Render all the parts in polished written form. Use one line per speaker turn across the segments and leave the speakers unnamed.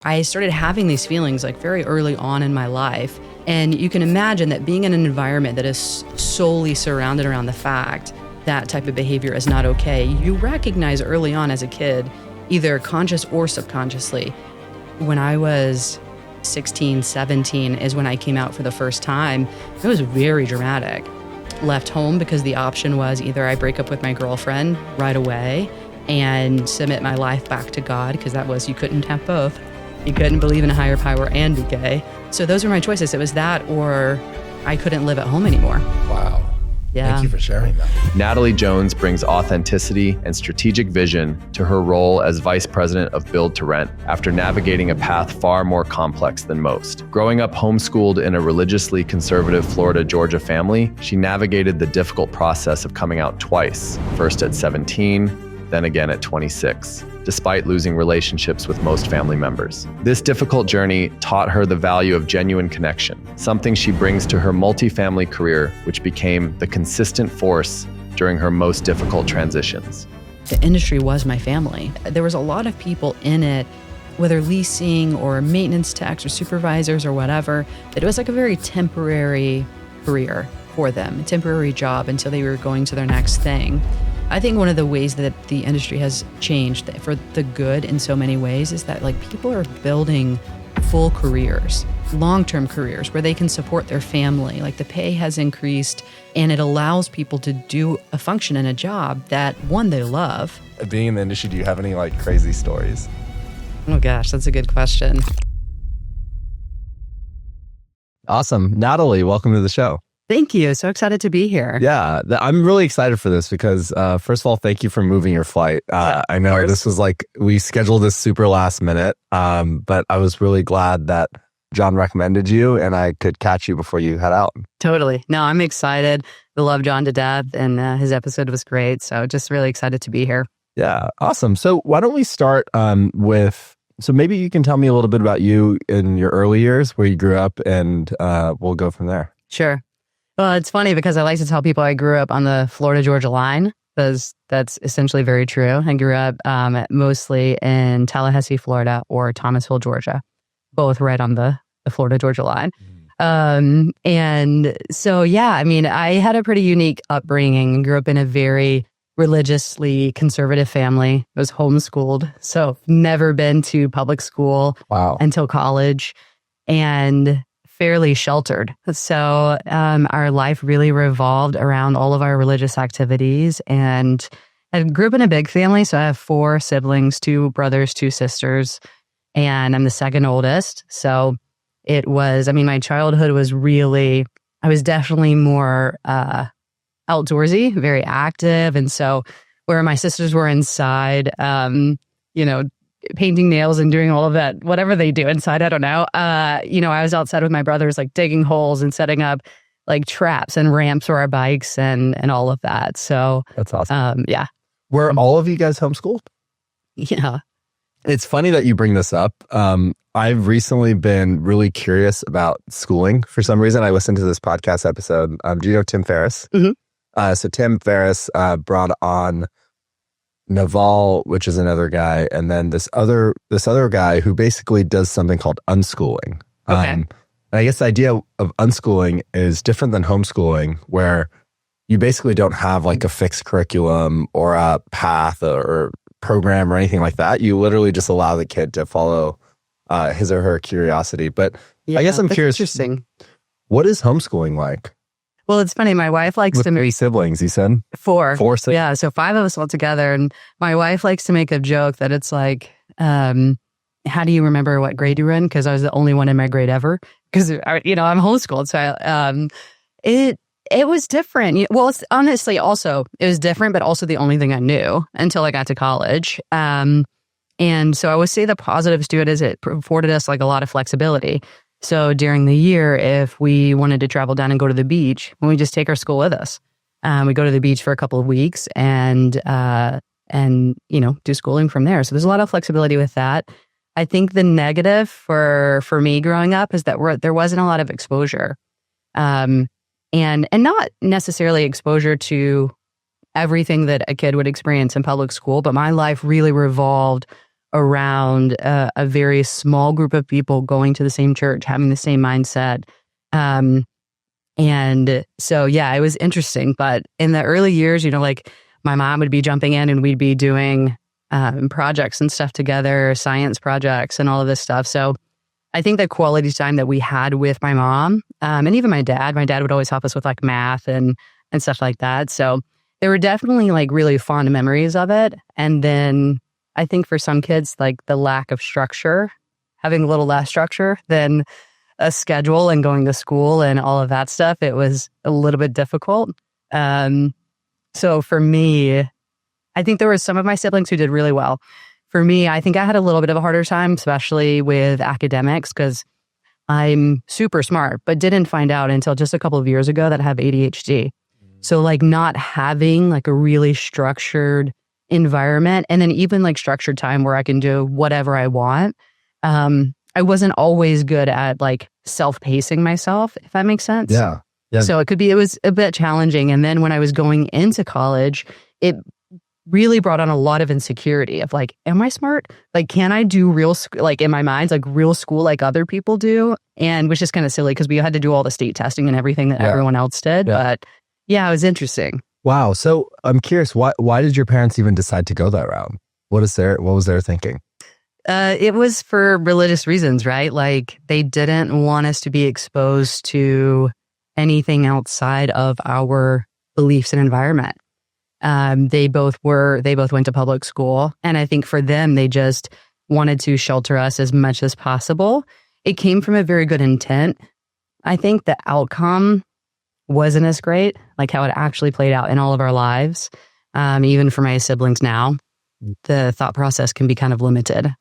I started having these feelings like very early on in my life. And you can imagine that being in an environment that is solely surrounded around the fact that type of behavior is not okay, you recognize early on as a kid, either conscious or subconsciously. When I was 16, 17 is when I came out for the first time. It was very dramatic. Left home because the option was either I break up with my girlfriend right away and submit my life back to God, because that was, you couldn't have both. You couldn't believe in a higher power and be gay. So those were my choices. It was that or I couldn't live at home anymore.
Wow.
Yeah.
Thank you for sharing that.
Natalie Jones brings authenticity and strategic vision to her role as vice president of Build to Rent after navigating a path far more complex than most. Growing up homeschooled in a religiously conservative Florida, Georgia family, she navigated the difficult process of coming out twice, first at 17, then again at 26, despite losing relationships with most family members. This difficult journey taught her the value of genuine connection, something she brings to her multifamily career, which became the consistent force during her most difficult transitions.
The industry was my family. There was a lot of people in it, whether leasing or maintenance techs or supervisors or whatever, that it was like a very temporary career for them, a temporary job until they were going to their next thing. I think one of the ways that the industry has changed for the good in so many ways is that like people are building full careers, long-term careers where they can support their family. Like the pay has increased and it allows people to do a function in a job that one, they love.
Being in the industry, do you have any like crazy stories?
Oh gosh, that's a good question.
Awesome. Natalie, welcome to the show.
Thank you. So excited to be here.
Yeah, I'm really excited for this because first of all, thank you for moving your flight. I know this was like, we scheduled this super last minute, but I was really glad that John recommended you and I could catch you before you head out.
Totally. No, I'm excited. I love John to death and his episode was great. So just really excited to be here.
Yeah, awesome. So why don't we start so maybe you can tell me a little bit about you in your early years, where you grew up, and we'll go from there.
Sure. Well, it's funny because I like to tell people I grew up on the Florida-Georgia line, because that's essentially very true. I grew up mostly in Tallahassee, Florida, or Thomasville, Georgia, both right on the Florida-Georgia line. And so, yeah, I mean, I had a pretty unique upbringing. Grew up in a very religiously conservative family. I was homeschooled, so never been to public school until college, and fairly sheltered. So our life really revolved around all of our religious activities. And I grew up in a big family. So I have 4 siblings, 2 brothers, 2 sisters, and I'm the second oldest. So it was, I mean, my childhood was really, I was definitely more outdoorsy, very active. And so where my sisters were inside, painting nails and doing all of that, whatever they do inside, I don't know. I was outside with my brothers, like digging holes and setting up like traps and ramps for our bikes and all of that. So
that's awesome.
Yeah.
Were all of you guys homeschooled?
Yeah.
It's funny that you bring this up. I've recently been really curious about schooling. For some reason, I listened to this podcast episode. Do you know Tim Ferriss?
Mm-hmm.
So Tim Ferriss brought on Naval, which is another guy, and then this other guy who basically does something called unschooling.
Okay.
And I guess the idea of unschooling is different than homeschooling, where you basically don't have like a fixed curriculum or a path or program or anything like that. You literally just allow the kid to follow his or her curiosity. But I guess I'm curious,
interesting.
What is homeschooling like?
Well, it's funny. My wife likes
With
to
3 siblings, you said?
4.
4 siblings?
Yeah, so 5 of us all together. And my wife likes to make a joke that it's like, how do you remember what grade you were in? Because I was the only one in my grade ever. Because, I'm homeschooled. So it was different. Well, it's honestly also, it was different, but also the only thing I knew until I got to college. And so I would say the positives to it is it afforded us like a lot of flexibility. So during the year, if we wanted to travel down and go to the beach, we just take our school with us. We go to the beach for a couple of weeks and do schooling from there. So there's a lot of flexibility with that. I think the negative for me growing up is that there wasn't a lot of exposure, and not necessarily exposure to everything that a kid would experience in public school. But my life really revolved around a very small group of people going to the same church, having the same mindset. And so, yeah, it was interesting. But in the early years, like my mom would be jumping in and we'd be doing projects and stuff together, science projects and all of this stuff. So I think the quality time that we had with my mom and even my dad would always help us with like math and stuff like that. So there were definitely like really fond memories of it. And then I think for some kids, like the lack of structure, having a little less structure than a schedule and going to school and all of that stuff, it was a little bit difficult. So for me, I think there were some of my siblings who did really well. For me, I think I had a little bit of a harder time, especially with academics, because I'm super smart, but didn't find out until just a couple of years ago that I have ADHD. So like not having like a really structured environment and then even like structured time where I can do whatever I want. I wasn't always good at like self-pacing myself, if that makes sense.
Yeah.
So it was a bit challenging. And then when I was going into college, it really brought on a lot of insecurity of like, am I smart? Like, can I do like in my mind, like real school like other people do? And which is kind of silly because we had to do all the state testing and everything that everyone else did.
Yeah.
But yeah, it was interesting.
Wow. So I'm curious, why did your parents even decide to go that route? What was their thinking?
It was for religious reasons, right? Like they didn't want us to be exposed to anything outside of our beliefs and environment. They both went to public school. And I think for them, they just wanted to shelter us as much as possible. It came from a very good intent. I think the outcome wasn't as great, like how it actually played out in all of our lives. Even for my siblings now, the thought process can be kind of limited.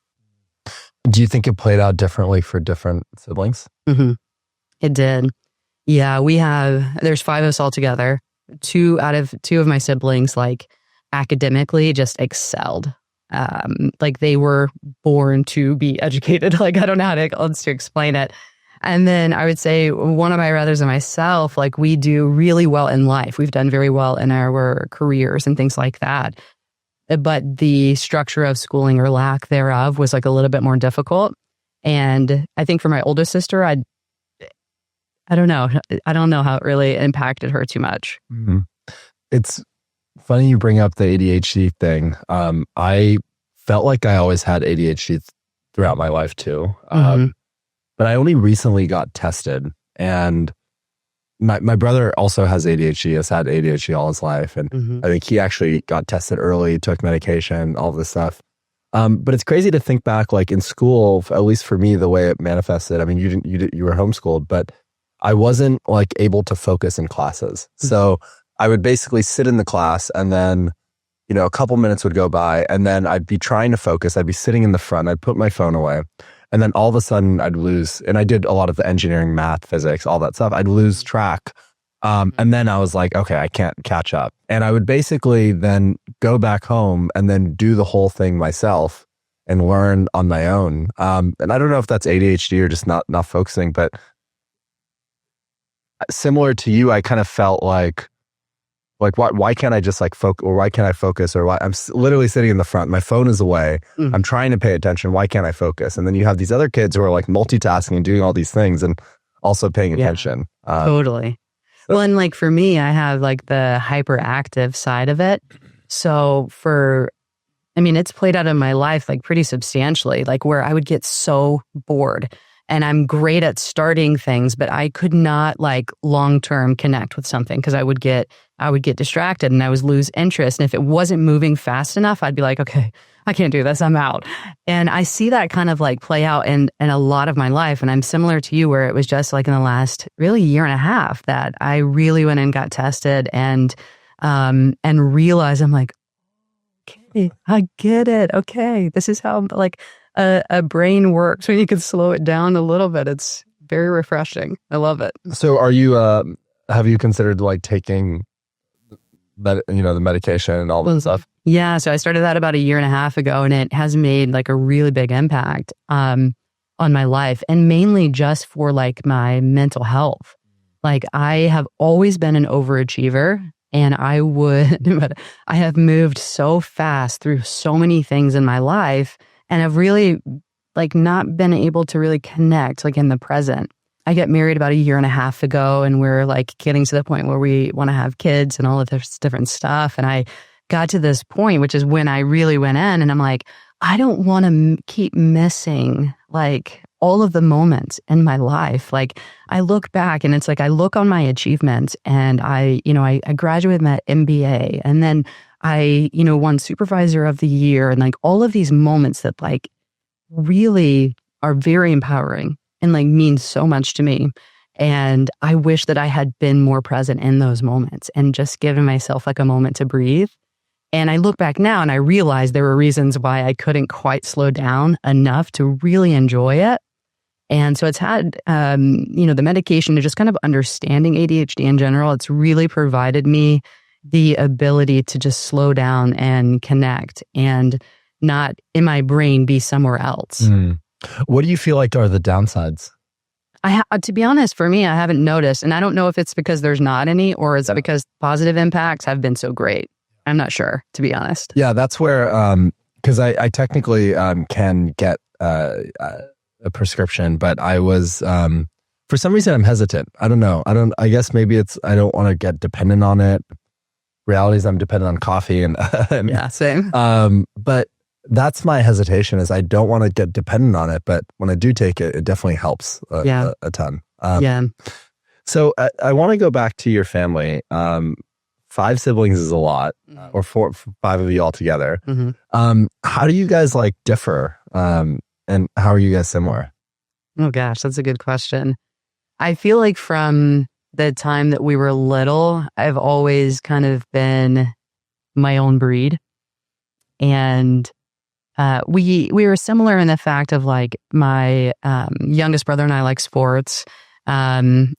Do you think it played out differently for different siblings?
Mm-hmm. It did. Yeah, there's 5 of us all together. 2 of my siblings, like academically just excelled. Like they were born to be educated. Like I don't know how to explain it. And then I would say one of my brothers and myself, like we do really well in life. We've done very well in our careers and things like that. But the structure of schooling or lack thereof was like a little bit more difficult. And I think for my older sister, I don't know. I don't know how it really impacted her too much.
Mm-hmm. It's funny you bring up the ADHD thing. I felt like I always had ADHD throughout my life too. But I only recently got tested, and my brother also has ADHD, has had ADHD all his life. And I think he actually got tested early, took medication, all this stuff. But it's crazy to think back, like in school, at least for me, the way it manifested. I mean, you were homeschooled, but I wasn't like able to focus in classes. So I would basically sit in the class and then, a couple minutes would go by and then I'd be trying to focus. I'd be sitting in the front. I'd put my phone away. And then all of a sudden I'd lose, and I did a lot of the engineering, math, physics, all that stuff. I'd lose track. And then I was like, okay, I can't catch up. And I would basically then go back home and then do the whole thing myself and learn on my own. And I don't know if that's ADHD or just not focusing, but similar to you, I kind of felt like why can't I just like focus, or why can't I focus, or why I'm literally sitting in the front, my phone is away, I'm trying to pay attention, why can't I focus? And then you have these other kids who are like multitasking and doing all these things and also paying attention.
Totally. Well, and like for me, I have like the hyperactive side of it. So it's played out in my life like pretty substantially, like where I would get so bored. And I'm great at starting things, but I could not like long-term connect with something because I would get distracted and I would lose interest. And if it wasn't moving fast enough, I'd be like, okay, I can't do this, I'm out. And I see that kind of like play out in a lot of my life. And I'm similar to you where it was just like in the last really year and a half that I really went and got tested and realized I'm like, okay, I get it. Okay, this is how like a brain works when you can slow it down a little bit. It's very refreshing. I love it.
So are you, have you considered like taking the medication and all that stuff?
Yeah. So I started that about a year and a half ago, and it has made like a really big impact on my life, and mainly just for like my mental health. Like I have always been an overachiever, and I have moved so fast through so many things in my life. And I've really like not been able to really connect like in the present. I got married about 1.5 years ago, and we're like getting to the point where we want to have kids and all of this different stuff. And I got to this point, which is when I really went in and I'm like, I don't want to keep missing like all of the moments in my life. Like I look back and it's like, I look on my achievements and I graduated my MBA, and then I, won supervisor of the year, and like all of these moments that like really are very empowering and like means so much to me. And I wish that I had been more present in those moments and just given myself like a moment to breathe. And I look back now and I realize there were reasons why I couldn't quite slow down enough to really enjoy it. And so it's had, the medication to just kind of understanding ADHD in general. It's really provided me the ability to just slow down and connect and not in my brain be somewhere else.
What do you feel like are the downsides?
To be honest, for me, I haven't noticed. And I don't know if it's because there's not any or it's because positive impacts have been so great. I'm not sure, to be honest.
Yeah, that's where, because I technically can get a prescription, but I was, for some reason, I'm hesitant. I don't know. I guess maybe it's, I don't want to get dependent on it. Reality is I'm dependent on coffee and
yeah, same.
But that's my hesitation, is I don't want to get dependent on it. But when I do take it, it definitely helps a ton. So I want to go back to your family. 5 siblings is a lot, or 5 of you all together. How do you guys like differ? And how are you guys similar?
Oh gosh, that's a good question. I feel like from the time that we were little, I've always kind of been my own breed. And we were similar in the fact of like my youngest brother and I like sports. And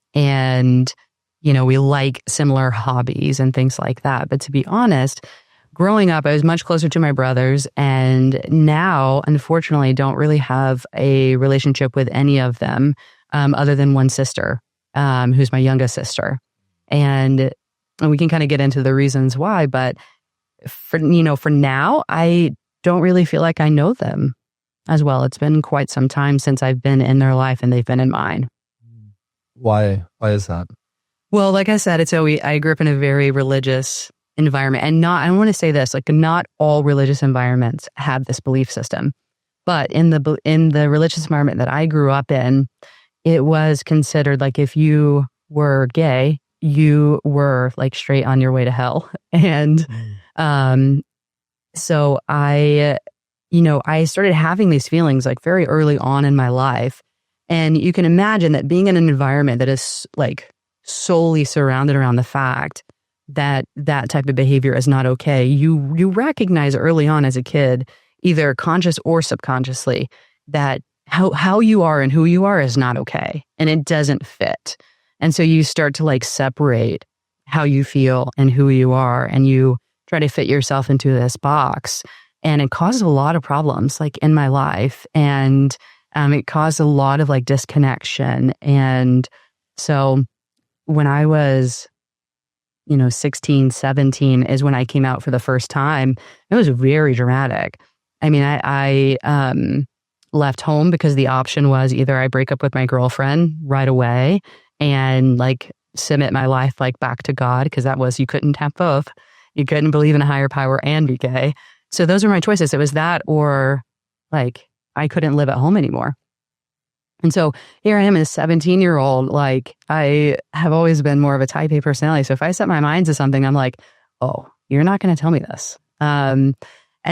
we like similar hobbies and things like that. But to be honest, growing up, I was much closer to my brothers, and now, unfortunately, don't really have a relationship with any of them other than one sister, who's my youngest sister. And we can kind of get into the reasons why, but for now, I don't really feel like I know them as well. It's been quite some time since I've been in their life and they've been in mine.
Why is that?
Well, like I said, I grew up in a very religious environment, and I don't want to say this, like not all religious environments have this belief system, but in the religious environment that I grew up in, it was considered like if you were gay, you were like straight on your way to hell. And so I started having these feelings like very early on in my life, and you can imagine that being in an environment that is like solely surrounded around the fact that type of behavior is not okay, you recognize early on as a kid, either conscious or subconsciously, that how you are and who you are is not okay, and it doesn't fit. And so you start to like separate how you feel and who you are, and you try to fit yourself into this box. And it causes a lot of problems like in my life, and it caused a lot of like disconnection. And so when I was 16, 17 is when I came out for the first time. It was very dramatic. I mean, I left home because the option was either I break up with my girlfriend right away and like submit my life like back to God, because that was, you couldn't have both. You couldn't believe in a higher power and be gay. So those were my choices. It was that, or like I couldn't live at home anymore. And so here I am, a 17-year-old, like I have always been more of a type A personality. So if I set my mind to something, I'm like, oh, you're not going to tell me this. And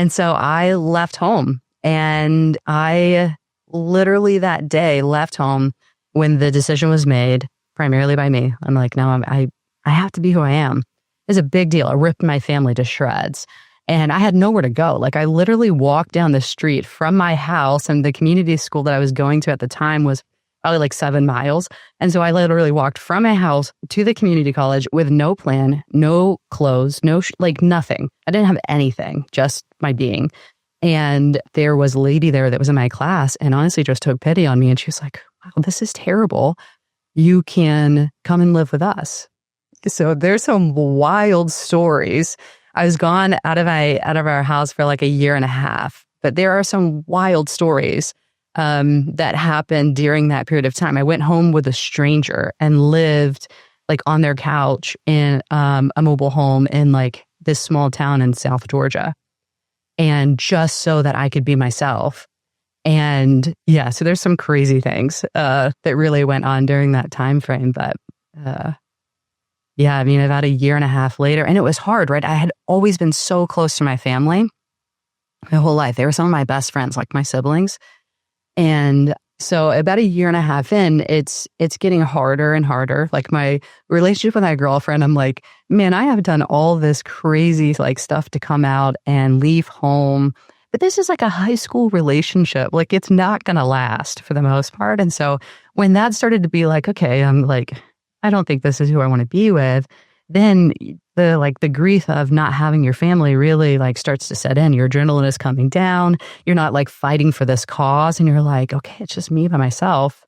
so I left home, and I literally that day left home when the decision was made, primarily by me. I'm like, no, I have to be who I am. It's a big deal. I ripped my family to shreds. And I had nowhere to go. Like I literally walked down the street from my house, and the community school that I was going to at the time was probably like 7 miles. And so I literally walked from my house to the community college with no plan, no clothes, like nothing. I didn't have anything, just my being. And there was a lady there that was in my class and honestly just took pity on me. And she was like, wow, this is terrible. You can come and live with us. So there's some wild stories. I was gone out of our house for like 1.5 years but there are some wild stories that happened during that period of time. I went home with a stranger and lived like on their couch in a mobile home in like this small town in South Georgia. And just so that I could be myself. And yeah, so there's some crazy things that really went on during that time frame. But yeah, I mean, about a year and a half later, and it was hard, right? I had always been so close to my family my whole life. They were some of my best friends, like my siblings. And so about a year and a half in, it's getting harder and harder. Like my relationship with my girlfriend, I'm like, man, I have done all this crazy like stuff to come out and leave home. But this is like a high school relationship. Like it's not going to last for the most part. And so when that started to be like, okay, I'm like, I don't think this is who I want to be with. Then the grief of not having your family really like starts to set in. Your adrenaline is coming down. You're not like fighting for this cause. And you're like, okay, it's just me by myself.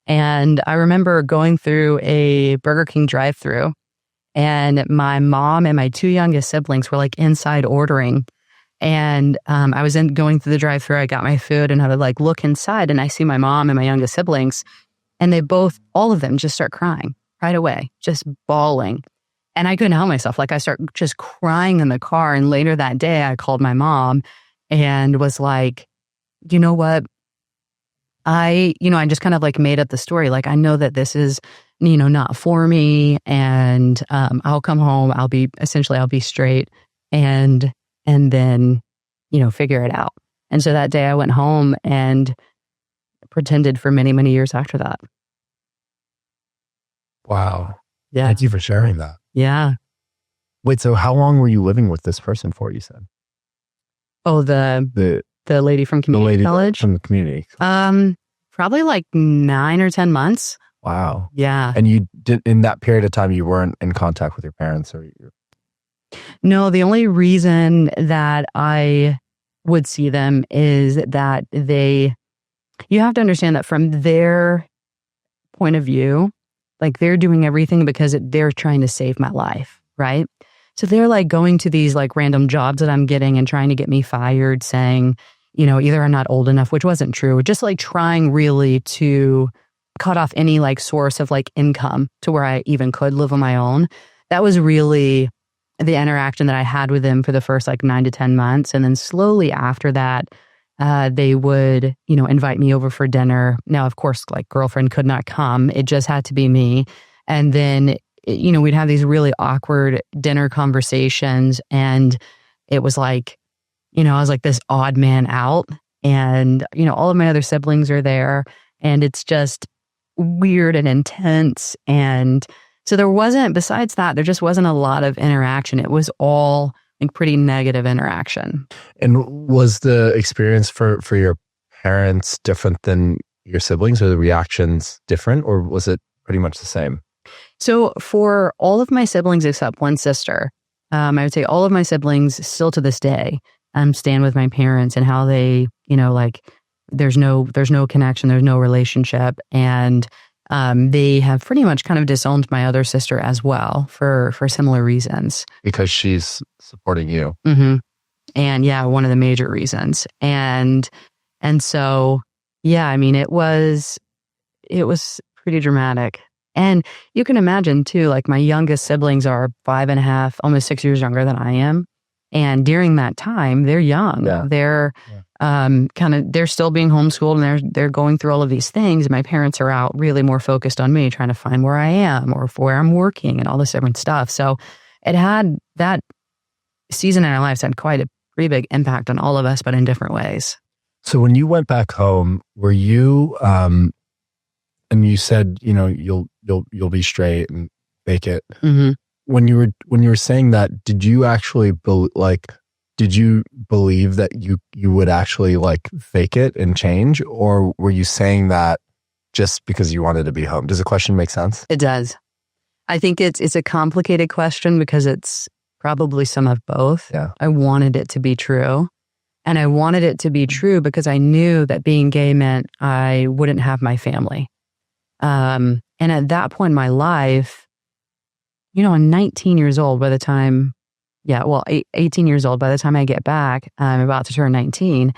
And I remember going through a Burger King drive-thru, and my mom and my two youngest siblings were like inside ordering. And I was going through the drive-thru. I got my food and I would like look inside and I see my mom and my youngest siblings, and all of them just start crying right away, just bawling. And I couldn't help myself. Like I start just crying in the car. And later that day, I called my mom and was like, you know what? I just kind of like made up the story. Like, I know that this is, not for me. And I'll come home. I'll be straight and then, figure it out. And so that day I went home and pretended for many, many years after that.
Wow.
Yeah.
Thank you for sharing that.
Yeah.
Wait, so how long were you living with this person for, you said?
Oh, the lady from community college?
From the community.
Probably like 9 or 10 months.
Wow.
Yeah.
And you did, in that period of time, you weren't in contact with your parents or your...
No, the only reason that I would see them is that you have to understand that from their point of view, like they're doing everything because they're trying to save my life, right? So they're like going to these like random jobs that I'm getting and trying to get me fired, saying, either I'm not old enough, which wasn't true, just like trying really to cut off any like source of like income to where I even could live on my own. That was really the interaction that I had with them for the first like 9 to 10 months. And then slowly after that, they would, invite me over for dinner. Now, of course, like girlfriend could not come. It just had to be me. And then, we'd have these really awkward dinner conversations. And it was like, I was like this odd man out. And, all of my other siblings are there. And it's just weird and intense. And so besides that, there just wasn't a lot of interaction. It was all like pretty negative interaction.
And was the experience for your parents different than your siblings? Or the reactions different? Or was it pretty much the same?
So for all of my siblings except one sister, I would say all of my siblings still to this day stand with my parents and how they, there's no connection, there's no relationship. And they have pretty much kind of disowned my other sister as well for similar reasons.
Because she's supporting you.
Mm-hmm. And yeah, one of the major reasons. And so, yeah, I mean, it was pretty dramatic. And you can imagine too, like my youngest siblings are 5.5, almost 6 years younger than I am. And during that time, they're young. Yeah. They're they're still being homeschooled and they're going through all of these things. My parents are out really more focused on me, trying to find where I am or where I'm working and all this different stuff. So it had that season in our lives had quite a pretty big impact on all of us, but in different ways. So
when you went back home, were you, and you said, you'll be straight and fake it.
Mm-hmm.
When you were saying that, did you actually did you believe that you would actually like fake it and change, or were you saying that just because you wanted to be home? Does the question make sense?
It does. I think it's a complicated question because it's probably some of both.
Yeah.
I wanted it to be true. And I wanted it to be true because I knew that being gay meant I wouldn't have my family. And at that point in my life, I'm 19 years old by the time well, 18 years old. By the time I get back, I'm about to turn 19.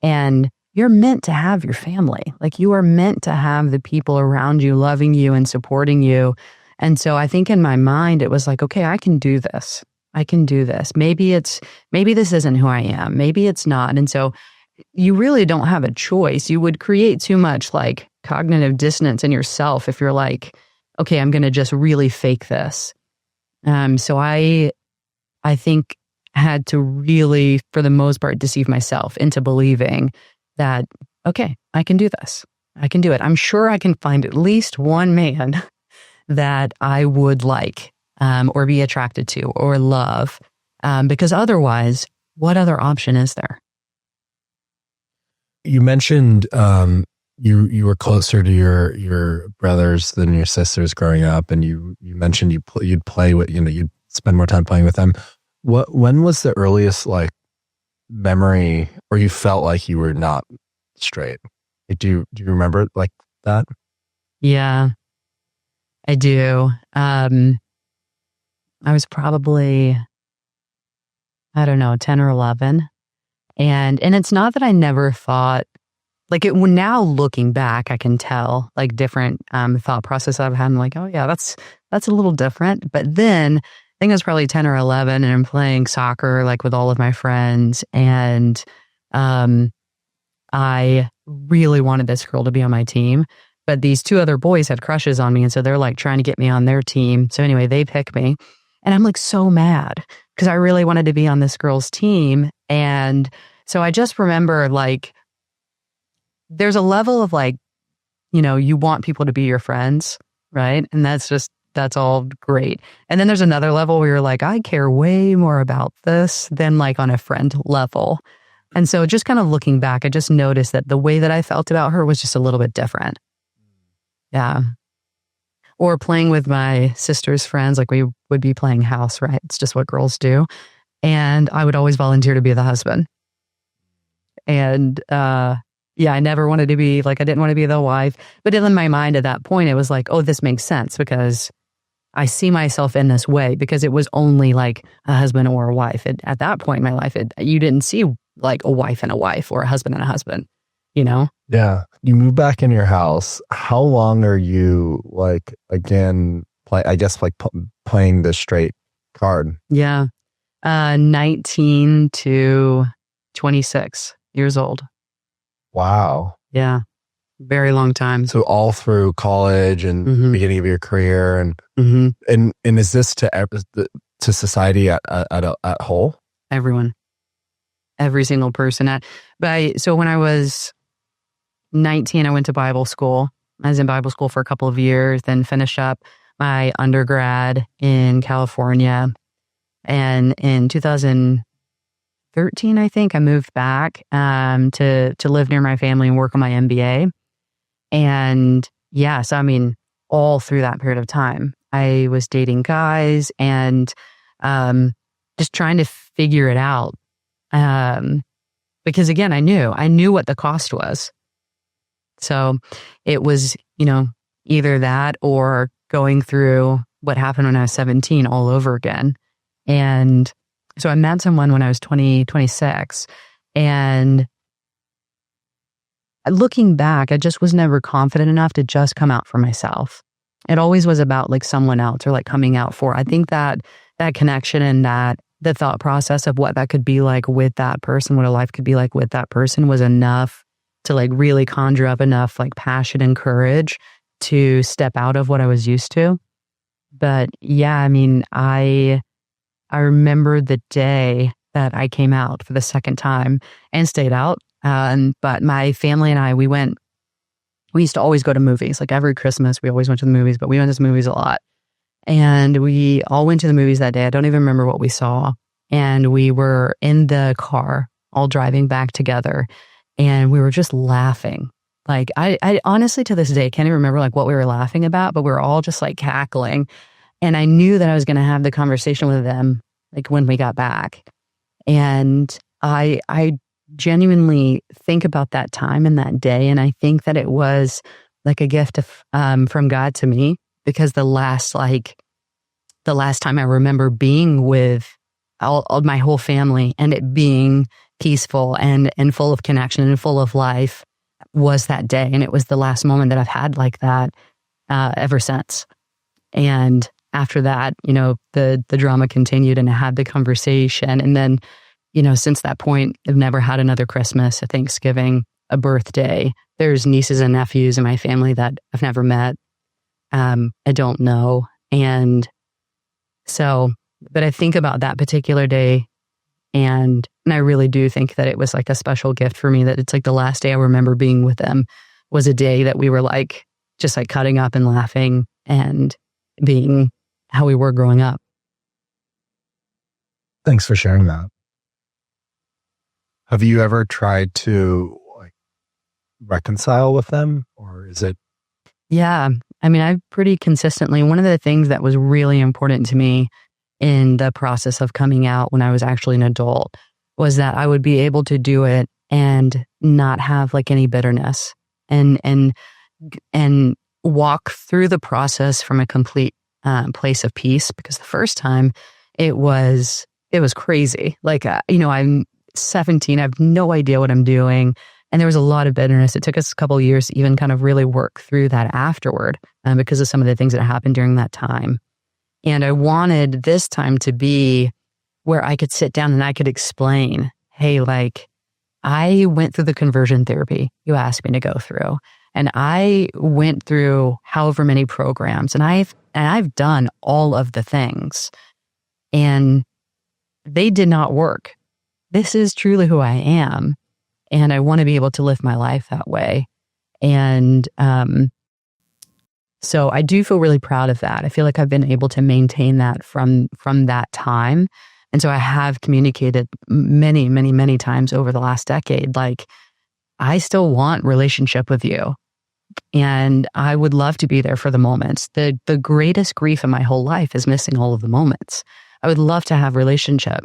And you're meant to have your family. Like, you are meant to have the people around you loving you and supporting you. And so I think in my mind, it was like, okay, I can do this. I can do this. Maybe this isn't who I am. Maybe it's not. And so you really don't have a choice. You would create too much like cognitive dissonance in yourself if you're like, okay, I'm going to just really fake this. So I think had to really, for the most part, deceive myself into believing that, okay, I can do this. I can do it. I'm sure I can find at least one man that I would like or be attracted to or love, because otherwise, what other option is there?
You mentioned you were closer to your brothers than your sisters growing up, and you mentioned you'd play with, you'd spend more time playing with them. When was the earliest like memory or you felt like you were not straight? Do you remember like that?
Yeah, I do. I was probably, I don't know, 10 or 11. And it's not that I never thought, like now looking back, I can tell like different thought process I've had. I'm like, oh yeah, that's a little different. But then I think I was probably 10 or 11 and I'm playing soccer like with all of my friends. And I really wanted this girl to be on my team. But these two other boys had crushes on me. And so they're like trying to get me on their team. So anyway, they pick me. And I'm like so mad because I really wanted to be on this girl's team. And so I just remember like, there's a level of like, you want people to be your friends, right? And that's all great. And then there's another level where you're like, I care way more about this than like on a friend level. And so just kind of looking back, I just noticed that the way that I felt about her was just a little bit different. Yeah. Or playing with my sister's friends, like we would be playing house, right? It's just what girls do. And I would always volunteer to be the husband. And I never wanted to be like, I didn't want to be the wife. But in my mind at that point, it was like, oh, this makes sense because I see myself in this way, because it was only like a husband or a wife. At that point in my life, you didn't see like a wife and a wife or a husband and a husband,
Yeah. You move back in your house. How long are you like, again, playing the straight card?
Yeah. 19 to 26 years old.
Wow.
Yeah. Very long time.
So all through college and beginning of your career and is this to society at whole?
Everyone, every single person. So when I was 19, I went to Bible school. I was in Bible school for a couple of years, then finished up my undergrad in California. And in 2013, I think, I moved back to live near my family and work on my MBA. And yeah, so I mean, all through that period of time, I was dating guys and just trying to figure it out. Because again, I knew what the cost was. So it was, either that or going through what happened when I was 17 all over again. And so I met someone when I was 26, and looking back, I just was never confident enough to just come out for myself. It always was about like someone else or like coming out for. I think that connection and the thought process of what that could be like with that person, what a life could be like with that person was enough to like really conjure up enough like passion and courage to step out of what I was used to. But yeah, I mean, I remember the day that I came out for the second time and stayed out. But my family and I, we used to always go to movies. Like every Christmas, we always went to the movies, but we went to the movies a lot. And we all went to the movies that day. I don't even remember what we saw. And we were in the car, all driving back together. And we were just laughing. Like I honestly, to this day, can't even remember like what we were laughing about, but we were all just like cackling. And I knew that I was going to have the conversation with them, like when we got back. And I genuinely think about that time and that day. And I think that it was like a gift from God to me, because the last time I remember being with all my whole family and it being peaceful and full of connection and full of life was that day. And it was the last moment that I've had like that ever since. And after that, the drama continued and I had the conversation. And then, since that point, I've never had another Christmas, a Thanksgiving, a birthday. There's nieces and nephews in my family that I've never met. I don't know. And so, but I think about that particular day and I really do think that it was like a special gift for me, that it's like the last day I remember being with them was a day that we were like, just like cutting up and laughing and being how we were growing up.
Thanks for sharing that. Have you ever tried to reconcile with them, or is it?
Yeah. I mean, I've pretty consistently, one of the things that was really important to me in the process of coming out when I was actually an adult was that I would be able to do it and not have like any bitterness and walk through the process from a complete place of peace. Because the first time it was crazy. Like, I'm 17. I have no idea what I'm doing. And there was a lot of bitterness. It took us a couple of years to even kind of really work through that afterward because of some of the things that happened during that time. And I wanted this time to be where I could sit down and I could explain, hey, like, I went through the conversion therapy you asked me to go through. And I went through however many programs and I've done all of the things and they did not work. This is truly who I am. And I want to be able to live my life that way. And so I do feel really proud of that. I feel like I've been able to maintain that from that time. And so I have communicated many, many, many times over the last decade, like, I still want relationship with you. And I would love to be there for the moments. The greatest grief in my whole life is missing all of the moments. I would love to have relationship.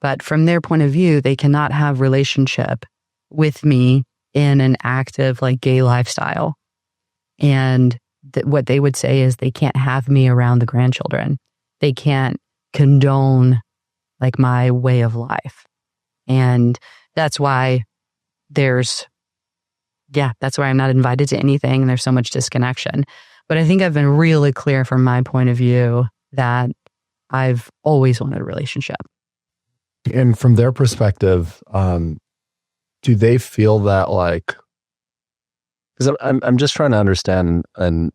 But from their point of view, they cannot have relationship with me in an active, like, gay lifestyle. And what they would say is they can't have me around the grandchildren. They can't condone, like, my way of life. And that's why that's why I'm not invited to anything. And there's so much disconnection. But I think I've been really clear from my point of view that I've always wanted a relationship.
And from their perspective, do they feel that, like, because I'm just trying to understand and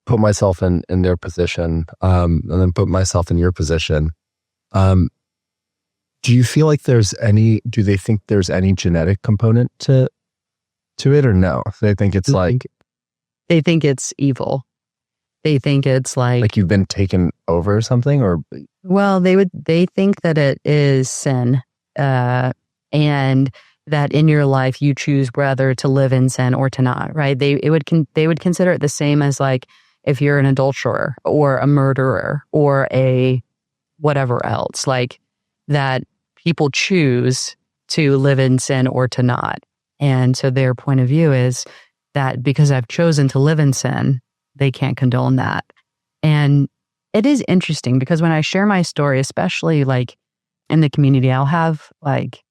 put myself in their position, and then put myself in your position. Do you feel like do they think there's any genetic component to it, or no? They think it's
they think it's evil. They think it's like
you've been taken over or something, or?
Well, they think that it is sin, and that in your life you choose whether to live in sin or to not, right? They would consider it the same as, like, if you're an adulterer or a murderer or a whatever else, like, that people choose to live in sin or to not. And so their point of view is that because I've chosen to live in sin, they can't condone that. And it is interesting because when I share my story, especially like in the community, I'll have, like,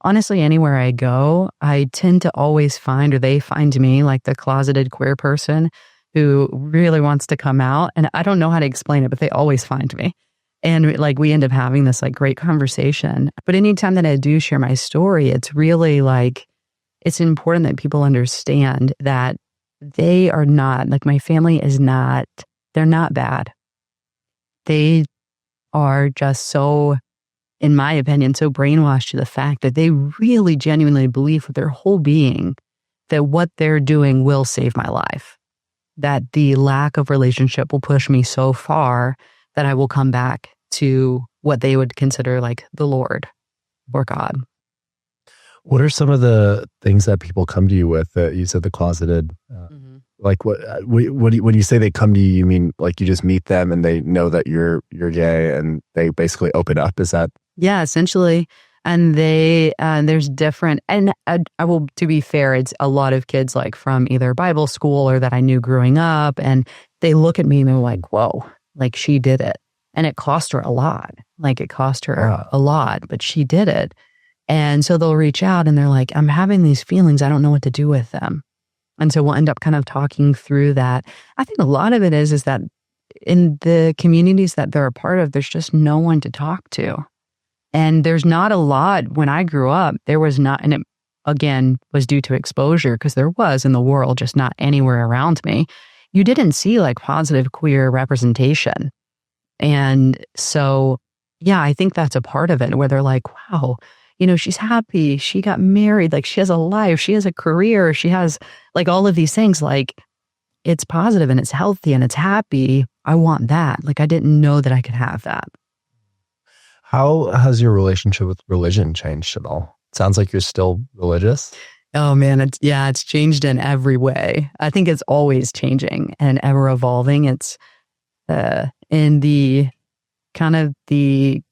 honestly, anywhere I go, I tend to always find, or they find me, like, the closeted queer person who really wants to come out. And I don't know how to explain it, but they always find me. And, like, we end up having this, like, great conversation. But anytime that I do share my story, it's really like, it's important that people understand that they are not, like, my family is not, they're not bad. They are just so, in my opinion, so brainwashed to the fact that they really genuinely believe with their whole being that what they're doing will save my life. That the lack of relationship will push me so far that I will come back to what they would consider, like, the Lord or God.
What are some of the things that people come to you with? You said the closeted. Like, when you say they come to you, you mean, like, you just meet them and they know that you're gay and they basically open up? Is that?
Yeah, essentially. And there's different, and I will, to be fair, it's a lot of kids, like, from either Bible school or that I knew growing up, and they look at me and they're like, whoa, like, she did it. And it cost her a lot. Like it cost her a lot, but she did it. And so they'll reach out and they're like, I'm having these feelings. I don't know what to do with them. And so we'll end up kind of talking through that. I think a lot of it is that in the communities that they're a part of, there's just no one to talk to. And there's not a lot. When I grew up, there was not, and it again was due to exposure because there was in the world, just not anywhere around me. You didn't see like positive queer representation. And so, yeah, I think that's a part of it where they're like, wow, you know, she's happy. She got married. Like she has a life. She has a career. She has like all of these things. Like it's positive and it's healthy and it's happy. I want that. Like I didn't know that I could have that.
How has your relationship with religion changed at all? Sounds like you're still religious.
Oh man, it's changed in every way. I think it's always changing and ever evolving. It's in the kind of the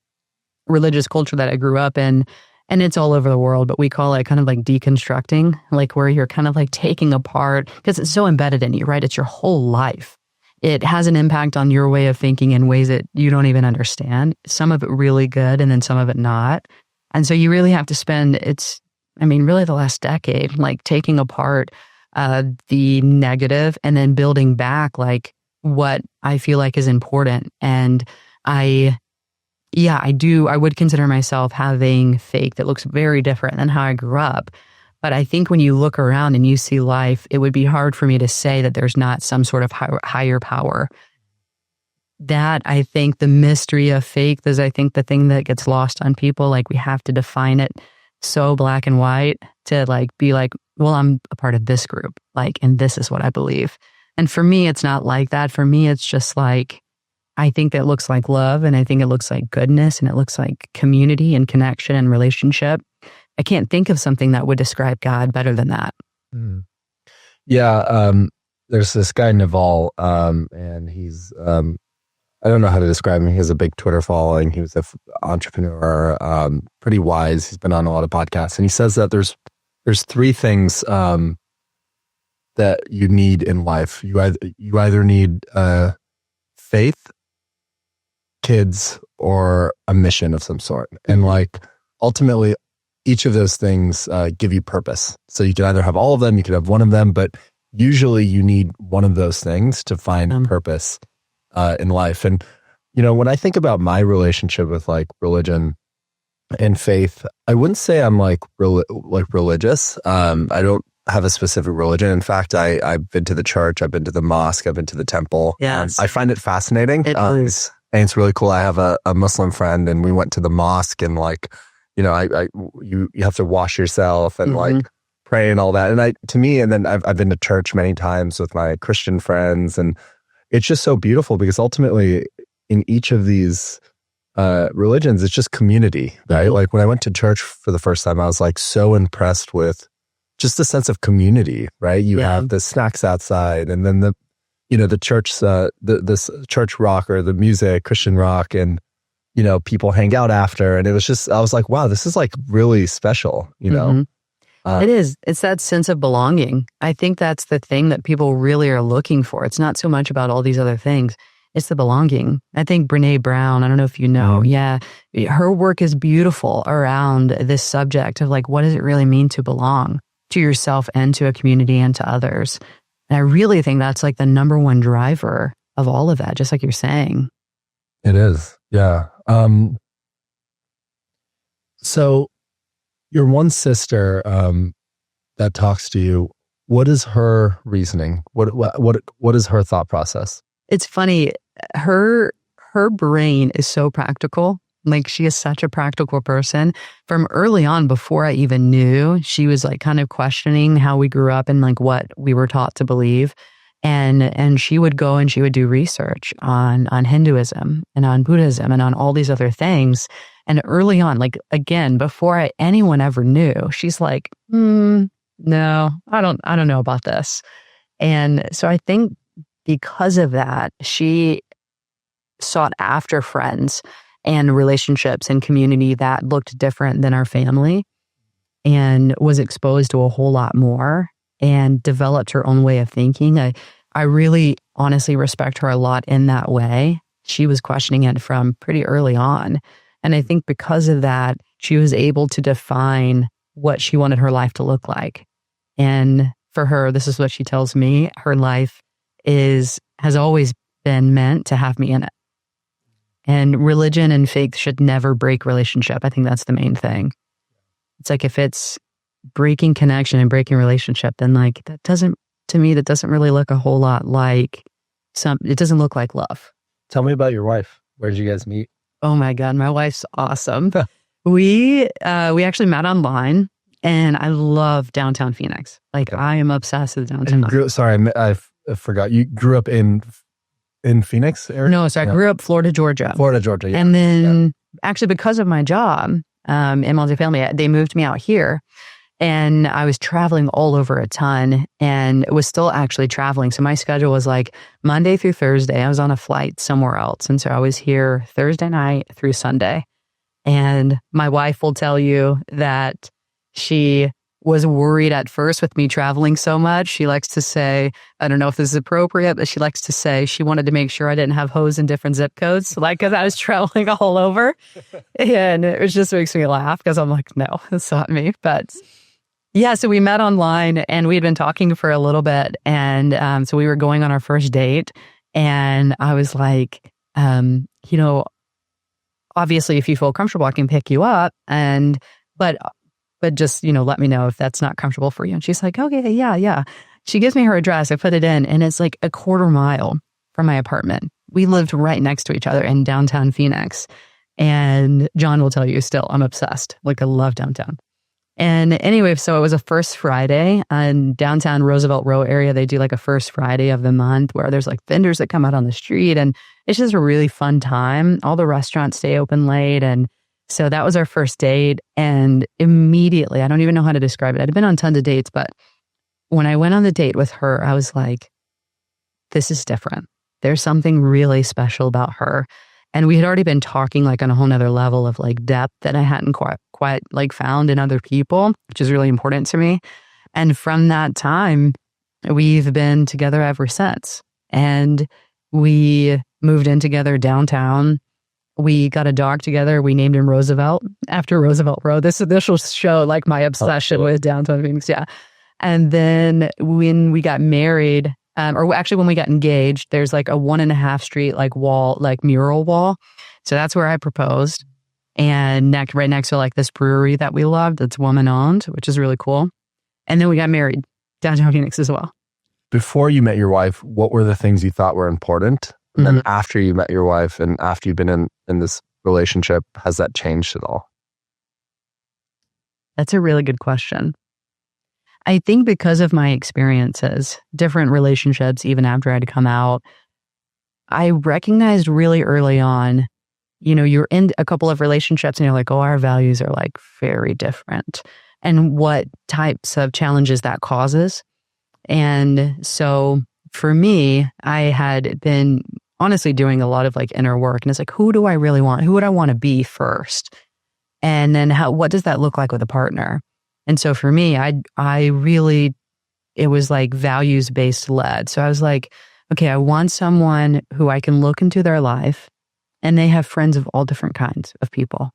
religious culture that I grew up in, and it's all over the world, but we call it kind of like deconstructing, like where you're kind of like taking apart, because it's so embedded in you, right? It's your whole life. It has an impact on your way of thinking in ways that you don't even understand. Some of it really good and then some of it not. And so you really have to spend, really the last decade, like taking apart the negative and then building back like what I feel like is important. And I would consider myself having faith that looks very different than how I grew up. But I think when you look around and you see life, it would be hard for me to say that there's not some sort of higher power. That I think the mystery of faith is, I think, the thing that gets lost on people. Like we have to define it so black and white to like be like, well, I'm a part of this group, like, and this is what I believe. And for me, it's not like that. For me, it's just like, I think that looks like love, and I think it looks like goodness, and it looks like community and connection and relationship. I can't think of something that would describe God better than that.
Mm. Yeah, there's this guy Naval, and he's I don't know how to describe him. He has a big Twitter following. He was an entrepreneur, pretty wise. He's been on a lot of podcasts, and he says that there's three things that you need in life. You either need faith, kids, or a mission of some sort, and like ultimately, each of those things give you purpose. So you can either have all of them, you could have one of them, but usually you need one of those things to find purpose in life. And, you know, when I think about my relationship with like religion and faith, I wouldn't say I'm like religious. I don't have a specific religion. In fact, I've been to the church, I've been to the mosque, I've been to the temple.
Yes.
I find it fascinating.
It is.
And it's really cool. I have a Muslim friend, and we went to the mosque, and like, you know, you have to wash yourself and like pray and all that. And to me, and then I've been to church many times with my Christian friends, and it's just so beautiful because ultimately in each of these religions, it's just community, right? Like when I went to church for the first time, I was like so impressed with just the sense of community, right? You have the snacks outside, and then the church, this church rock or the music, Christian rock, and you know, people hang out after. And it was just, I was like, wow, this is like really special, you know?
It is. It's that sense of belonging. I think that's the thing that people really are looking for. It's not so much about all these other things. It's the belonging. I think Brene Brown, I don't know if you know, her work is beautiful around this subject of like, what does it really mean to belong to yourself and to a community and to others? And I really think that's like the number one driver of all of that, just like you're saying.
It is. Yeah. So your one sister that talks to you, what is her reasoning? What is her thought process?
It's funny. Her brain is so practical. Like she is such a practical person. From early on, before I even knew, she was like kind of questioning how we grew up and like what we were taught to believe. And she would go and she would do research on Hinduism and on Buddhism and on all these other things. And early on, like again, before anyone ever knew, she's like, no, I don't know about this. And so I think because of that, she sought after friends and relationships and community that looked different than our family and was exposed to a whole lot more and developed her own way of thinking. I really honestly respect her a lot in that way. she was questioning it from pretty early on. And I think because of that, she was able to define what she wanted her life to look like. And for her, this is what she tells me, her life has always been meant to have me in it. And religion and faith should never break relationship. I think that's the main thing. It's like if it's breaking connection and breaking relationship, then like that doesn't really look a whole lot like it doesn't look like love.
Tell me about your wife. Where did you guys meet?
Oh my God, my wife's awesome. We actually met online, and I love downtown Phoenix. Like I am obsessed with downtown.
Sorry, I forgot. You grew up in Phoenix area?
No, so I grew up Florida, Georgia.
Yeah.
And then actually because of my job in multifamily, they moved me out here. And I was traveling all over a ton and was still actually traveling. So my schedule was like Monday through Thursday, I was on a flight somewhere else. And so I was here Thursday night through Sunday. And my wife will tell you that she was worried at first with me traveling so much. She likes to say, I don't know if this is appropriate, but she likes to say she wanted to make sure I didn't have hoes in different zip codes, like because I was traveling all over. And it just makes me laugh because I'm like, no, that's not me. But yeah, so we met online and we had been talking for a little bit. And so we were going on our first date. And I was like, obviously, if you feel comfortable, I can pick you up. But just, let me know if that's not comfortable for you. And she's like, okay, yeah. She gives me her address. I put it in and it's like a quarter mile from my apartment. We lived right next to each other in downtown Phoenix. And John will tell you still, I'm obsessed. Like I love downtown. And anyway, so it was a first Friday in downtown Roosevelt Row area. They do like a first Friday of the month where there's like vendors that come out on the street. And it's just a really fun time. All the restaurants stay open late. And so that was our first date. And immediately, I don't even know how to describe it. I'd been on tons of dates, but when I went on the date with her, I was like, this is different. There's something really special about her. And we had already been talking like on a whole nother level of like depth that I hadn't quite like found in other people, which is really important to me. And from that time, we've been together ever since. And we moved in together downtown. We got a dog together. We named him Roosevelt after Roosevelt Row. This will show like my obsession with downtown Phoenix. Yeah. And then when we got married, or actually when we got engaged, there's like a 1.5 street like wall, like mural wall. So that's where I proposed. And right next to like this brewery that we loved, that's woman owned, which is really cool. And then we got married downtown Phoenix as well.
Before you met your wife, what were the things you thought were important? And then after you met your wife and after you've been in this relationship, has that changed at all?
That's a really good question. I think because of my experiences, different relationships, even after I'd come out, I recognized really early on, you're in a couple of relationships and you're like, oh, our values are like very different. And what types of challenges that causes. And so for me, I had been honestly doing a lot of like inner work. And it's like, who do I really want? Who would I want to be first? And then what does that look like with a partner? And so for me, it was like values-based led. So I was like, okay, I want someone who I can look into their life and they have friends of all different kinds of people,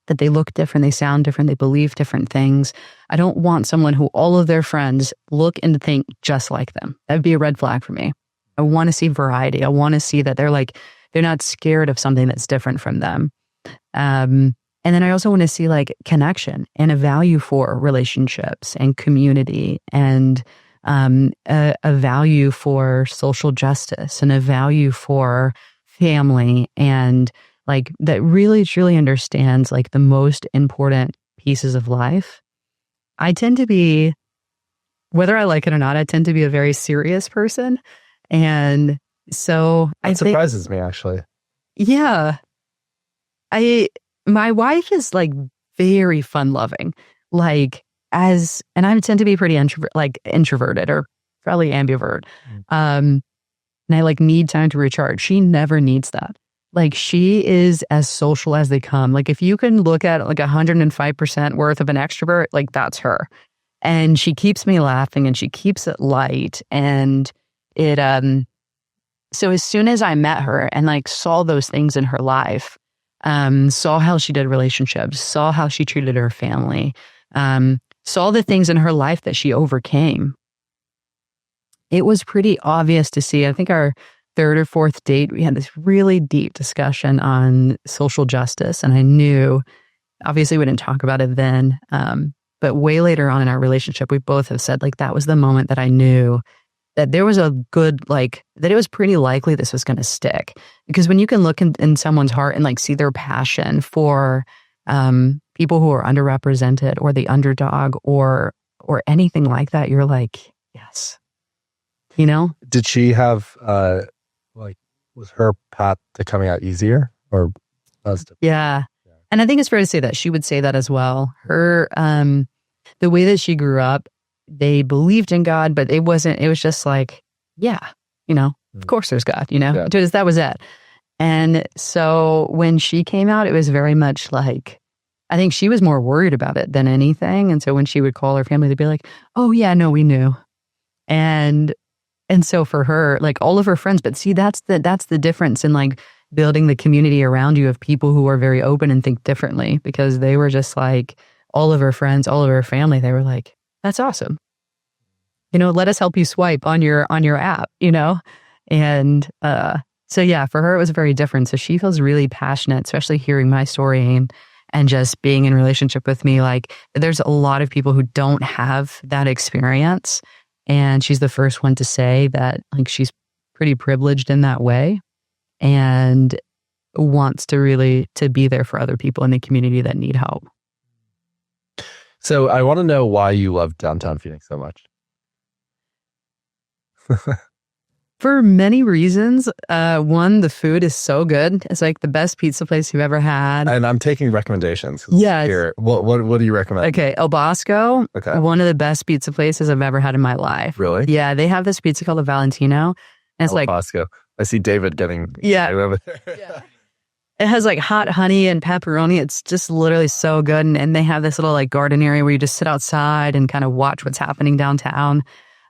that they look different, they sound different, they believe different things. I don't want someone who all of their friends look and think just like them. That would be a red flag for me. I want to see variety. I want to see that they're not scared of something that's different from them. And then I also want to see like connection and a value for relationships and community and a value for social justice and a value for family and like that really truly understands like the most important pieces of life. I tend to be, whether I like it or not, I tend to be a very serious person. And so
that surprises me actually.
Yeah. My wife is like very fun loving, and I tend to be pretty introverted or probably ambivert. And I like need time to recharge. She never needs that. Like she is as social as they come. Like if you can look at like 105% worth of an extrovert, like that's her. And she keeps me laughing and she keeps it light. And so as soon as I met her and like saw those things in her life, saw how she did relationships, saw how she treated her family, saw the things in her life that she overcame, it was pretty obvious to see. I think our third or fourth date, we had this really deep discussion on social justice. And I knew, obviously we didn't talk about it then, but way later on in our relationship, we both have said like that was the moment that I knew that there was a good, like, that it was pretty likely this was going to stick. Because when you can look in someone's heart and like see their passion for people who are underrepresented or the underdog or anything like that, you're like, yes, you know?
Did she have, was her path to coming out easier or?
Yeah. And I think it's fair to say that she would say that as well. Her, the way that she grew up, they believed in God, but it was just like, yeah, you know, of course there's God, you know, that was it. And so when she came out, it was very much like, I think she was more worried about it than anything. And so when she would call her family, they'd be like, oh yeah, no, we knew. And so for her, like all of her friends, but see, that's the difference in like building the community around you of people who are very open and think differently, because they were just like, all of her friends, all of her family, they were like, that's awesome. You know, let us help you swipe on your app, you know? And so yeah, for her, it was very different. So she feels really passionate, especially hearing my story and just being in relationship with me. Like there's a lot of people who don't have that experience. And she's the first one to say that like she's pretty privileged in that way and wants to really to be there for other people in the community that need help.
So I want to know why you love downtown Phoenix so much.
For many reasons. One, the food is so good. It's like the best pizza place you've ever had.
And I'm taking recommendations.
Yeah.
Here, what do you recommend?
Okay, El Bosco. Okay. One of the best pizza places I've ever had in my life.
Really?
Yeah, they have this pizza called the Valentino. And it's
El Bosco. I see David getting over there.
Yeah. It has like hot honey and pepperoni. It's just literally so good. And they have this little like garden area where you just sit outside and kind of watch what's happening downtown.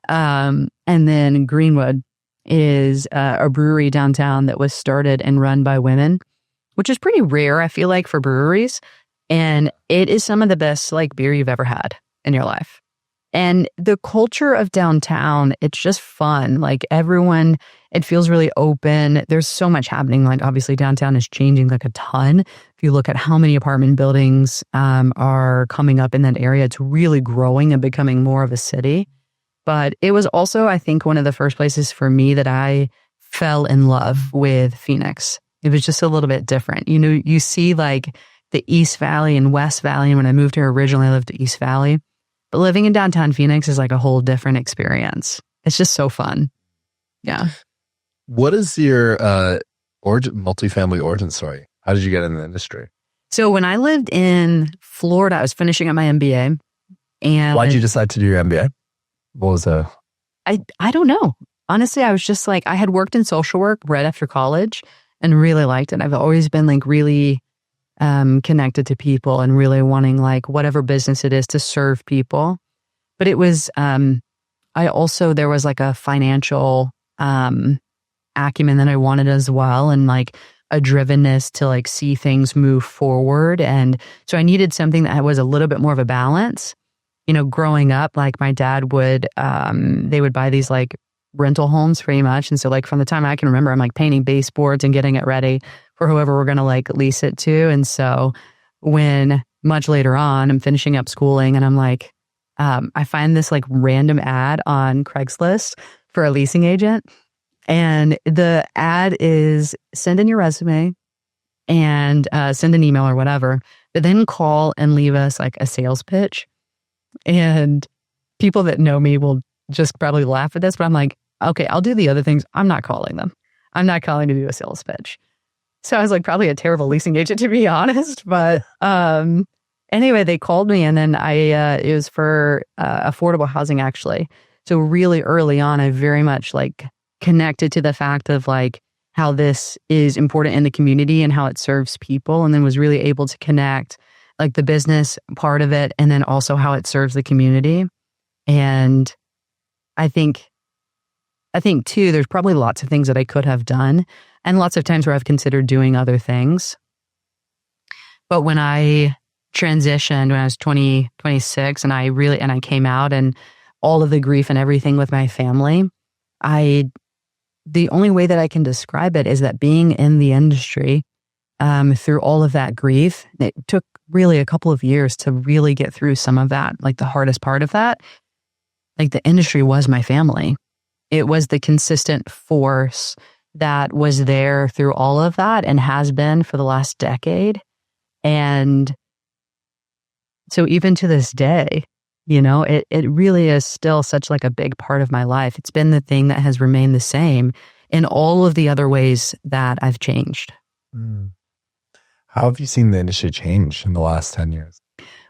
And then Greenwood is a brewery downtown that was started and run by women, which is pretty rare, I feel like, for breweries. And it is some of the best like beer you've ever had in your life. And the culture of downtown, it's just fun. Like everyone, it feels really open. There's so much happening. Like obviously downtown is changing like a ton. If you look at how many apartment buildings are coming up in that area, it's really growing and becoming more of a city. But it was also, I think, one of the first places for me that I fell in love with Phoenix. It was just a little bit different. You know, you see like the East Valley and West Valley. And when I moved here originally, I lived in East Valley. But living in downtown Phoenix is like a whole different experience. It's just so fun. Yeah.
What is your multifamily origin story? How did you get in the industry?
So when I lived in Florida, I was finishing up my MBA. And
why'd you decide to do your MBA? What was
I don't know. Honestly, I was just like, I had worked in social work right after college and really liked it. I've always been like really connected to people and really wanting like whatever business it is to serve people. But it was, there was like a financial acumen that I wanted as well. And like a drivenness to like see things move forward. And so I needed something that was a little bit more of a balance. You know, growing up, like my dad would, they would buy these like rental homes pretty much. And so like from the time I can remember, I'm like painting baseboards and getting it ready for whoever we're going to like lease it to. And so when much later on, I'm finishing up schooling and I'm like, I find this like random ad on Craigslist for a leasing agent. And the ad is send in your resume and send an email or whatever, but then call and leave us like a sales pitch. And people that know me will just probably laugh at this, but I'm like, okay, I'll do the other things. I'm not calling them. I'm not calling to do a sales pitch. So I was like probably a terrible leasing agent, to be honest. But anyway, they called me and then it was for affordable housing, actually. So really early on, I very much like connected to the fact of like how this is important in the community and how it serves people, and then was really able to connect like the business part of it and then also how it serves the community. And I think I think too, there's probably lots of things that I could have done and lots of times where I've considered doing other things. But when I transitioned, when I was 26 and I came out and all of the grief and everything with my family, the only way that I can describe it is that being in the industry, through all of that grief, it took really a couple of years to really get through some of that, like the hardest part of that. Like the industry was my family. It was the consistent force that was there through all of that and has been for the last decade. And so even to this day, it really is still such like a big part of my life. It's been the thing that has remained the same in all of the other ways that I've changed.
How have you seen the industry change in the last 10 years?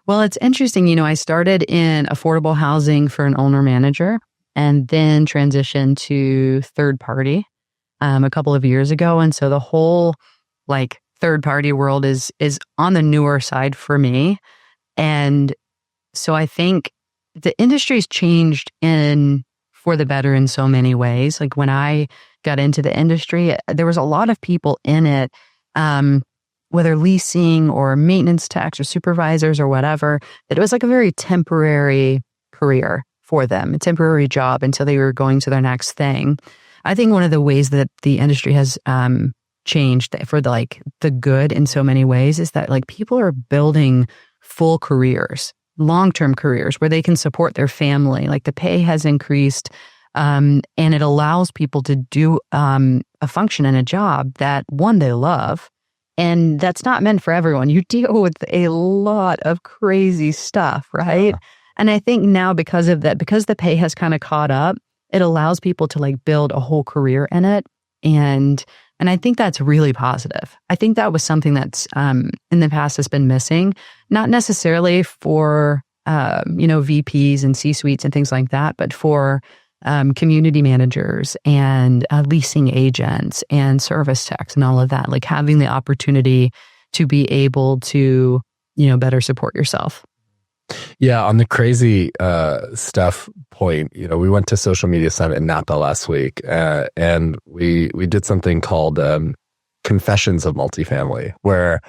Well, it's interesting. I started in affordable housing for an owner manager and then transitioned to third party a couple of years ago. And so the whole like third party world is on the newer side for me. And so I think the industry's changed for the better in so many ways. Like when I got into the industry, there was a lot of people in it, whether leasing or maintenance techs or supervisors or whatever, that it was like a very temporary career for them, a temporary job until they were going to their next thing. I think one of the ways that the industry has changed for the good in so many ways is that like people are building full careers, long-term careers where they can support their family. Like the pay has increased, and it allows people to do a function in a job that one, they love. And that's not meant for everyone. You deal with a lot of crazy stuff, right? Yeah. And I think now because of that, because the pay has kind of caught up, it allows people to like build a whole career in it. And I think that's really positive. I think that was something that's in the past has been missing, not necessarily for VPs and C-suites and things like that, but for community managers and leasing agents and service techs and all of that, like having the opportunity to be able to, better support yourself.
Yeah. On the crazy stuff point, we went to Social Media Summit in Napa last week and we did something called Confessions of Multifamily, where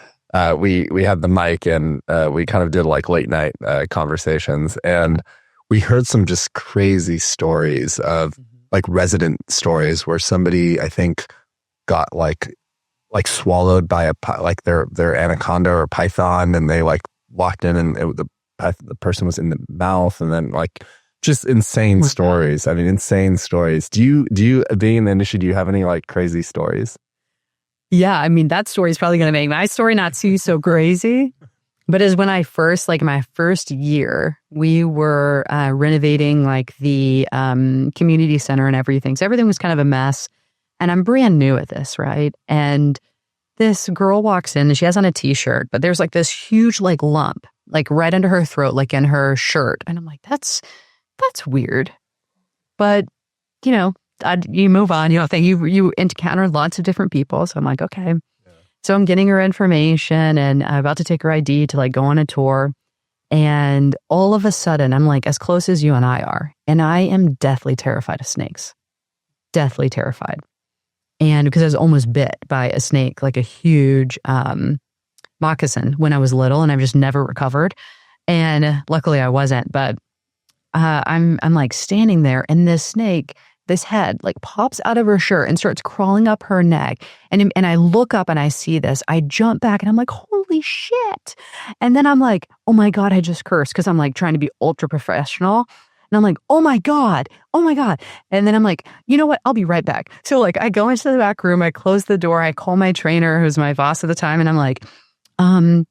we had the mic and we kind of did like late night conversations, and we heard some just crazy stories of like resident stories where somebody, I think, got like swallowed by their anaconda or python, and they like walked in and the person was in the mouth, and then like just insane stories. I mean, insane stories. Do you being in the industry, do you have any like crazy stories?
Yeah, I mean, that story is probably going to make my story not seem so crazy. But as when I first, like my first year, we were renovating like the community center and everything. So everything was kind of a mess. And I'm brand new at this, right? And this girl walks in and she has on a t-shirt, but there's like this huge like lump, like right under her throat, like in her shirt. And I'm like, that's weird. But, you move on, you encounter lots of different people. So I'm like, okay. So I'm getting her information and I'm about to take her ID to like go on a tour. And all of a sudden, I'm like as close as you and I are. And I am deathly terrified of snakes. Deathly terrified. And because I was almost bit by a snake, like a huge moccasin when I was little, and I've just never recovered. And luckily I wasn't, but I'm like standing there and this snake, this head like pops out of her shirt and starts crawling up her neck. And I look up and I see this. I jump back and I'm like, holy shit. And then I'm like, oh my God, I just cursed because I'm like trying to be ultra professional. And I'm like, oh my God. And then I'm like, you know what? I'll be right back. So like I go into the back room, I close the door, I call my trainer who's my boss at the time. And I'm like,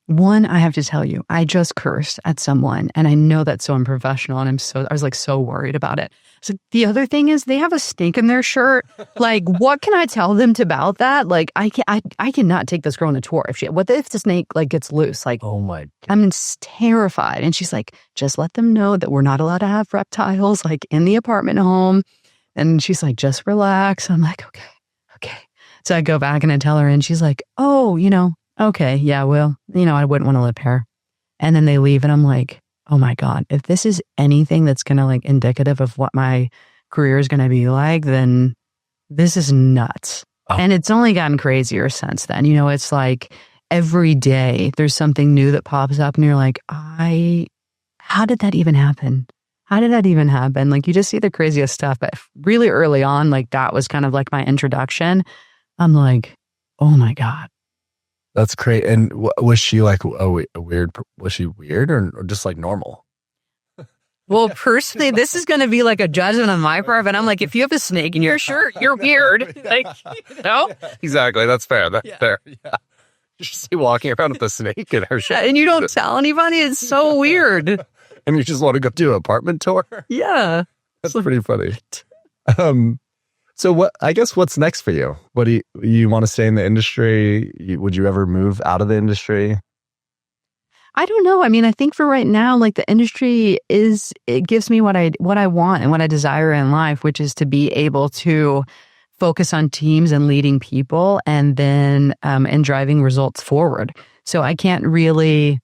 one, I have to tell you, I just cursed at someone and I know that's so unprofessional and I was like so worried about it. So the other thing is they have a snake in their shirt. Like, what can I tell them about that? Like, I cannot take this girl on a tour. What if the snake like gets loose? Like,
oh my God.
I'm terrified. And she's like, just let them know that we're not allowed to have reptiles like in the apartment home. And she's like, just relax. I'm like, okay. So I go back and I tell her and she's like, oh, okay, yeah, well, I wouldn't want to live here. And then they leave and I'm like, oh my God, if this is anything that's going to like indicative of what my career is going to be like, then this is nuts.
Oh.
And it's only gotten crazier since then. You know, it's like every day there's something new that pops up and you're like, how did that even happen? How did that even happen? Like you just see the craziest stuff. But really early on, like that was kind of like my introduction. I'm like, oh my God.
That's great. And was she like a weird? Was she weird or just like normal?
Well, personally, this is going to be like a judgment on my part. But I'm like, if you have a snake in your shirt, you're weird. Like, you know?
Exactly. That's fair. That's fair. Yeah. You just see walking around with a snake in her shirt.
And you don't tell anybody. It's so weird.
And you just want to go do an apartment tour?
Yeah.
That's pretty funny. So what's next for you? What do you want to stay in the industry? Would you ever move out of the industry?
I don't know. I mean, I think for right now, like the industry it gives me what I want and what I desire in life, which is to be able to focus on teams and leading people and then, and driving results forward. So I can't really,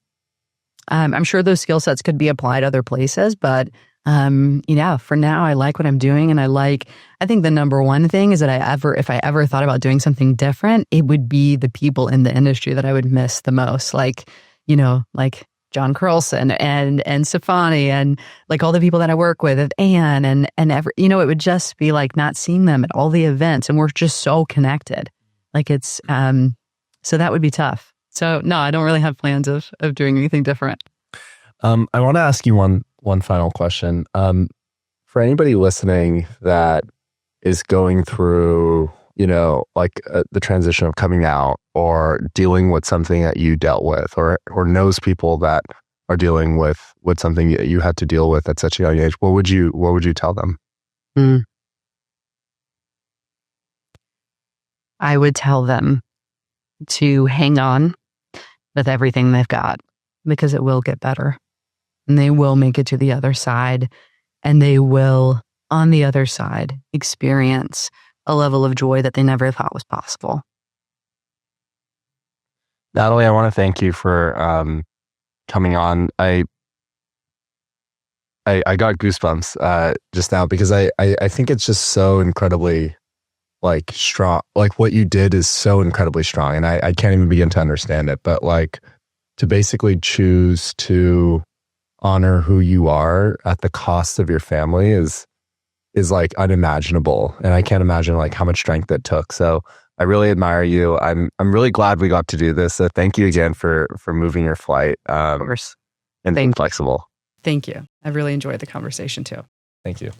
I'm sure those skill sets could be applied other places, but for now I like what I'm doing. And I think the number one thing is that if I ever thought about doing something different, it would be the people in the industry that I would miss the most. Like, you know, like John Carlson and Stefani and like all the people that I work with, Anne and it would just be like not seeing them at all the events. And we're just so connected. Like it's, so that would be tough. So no, I don't really have plans of doing anything different.
I want to ask you one final question. For anybody listening that is going through, the transition of coming out or dealing with something that you dealt with or knows people that are dealing with something that you had to deal with at such a young age, what would you tell them?
I would tell them to hang on with everything they've got because it will get better and they will make it to the other side and they will, on the other side, experience a level of joy that they never thought was possible.
Natalie, I want to thank you for coming on. I got goosebumps just now because I think it's just so incredibly like strong. Like what you did is so incredibly strong, and I can't even begin to understand it. But like to basically choose to honor who you are at the cost of your family is like unimaginable, and I can't imagine like how much strength it took. So I really admire you. I'm really glad we got to do this. So thank you again for moving your flight.
Of course.
And being flexible.
Thank you. I really enjoyed the conversation too.
Thank you.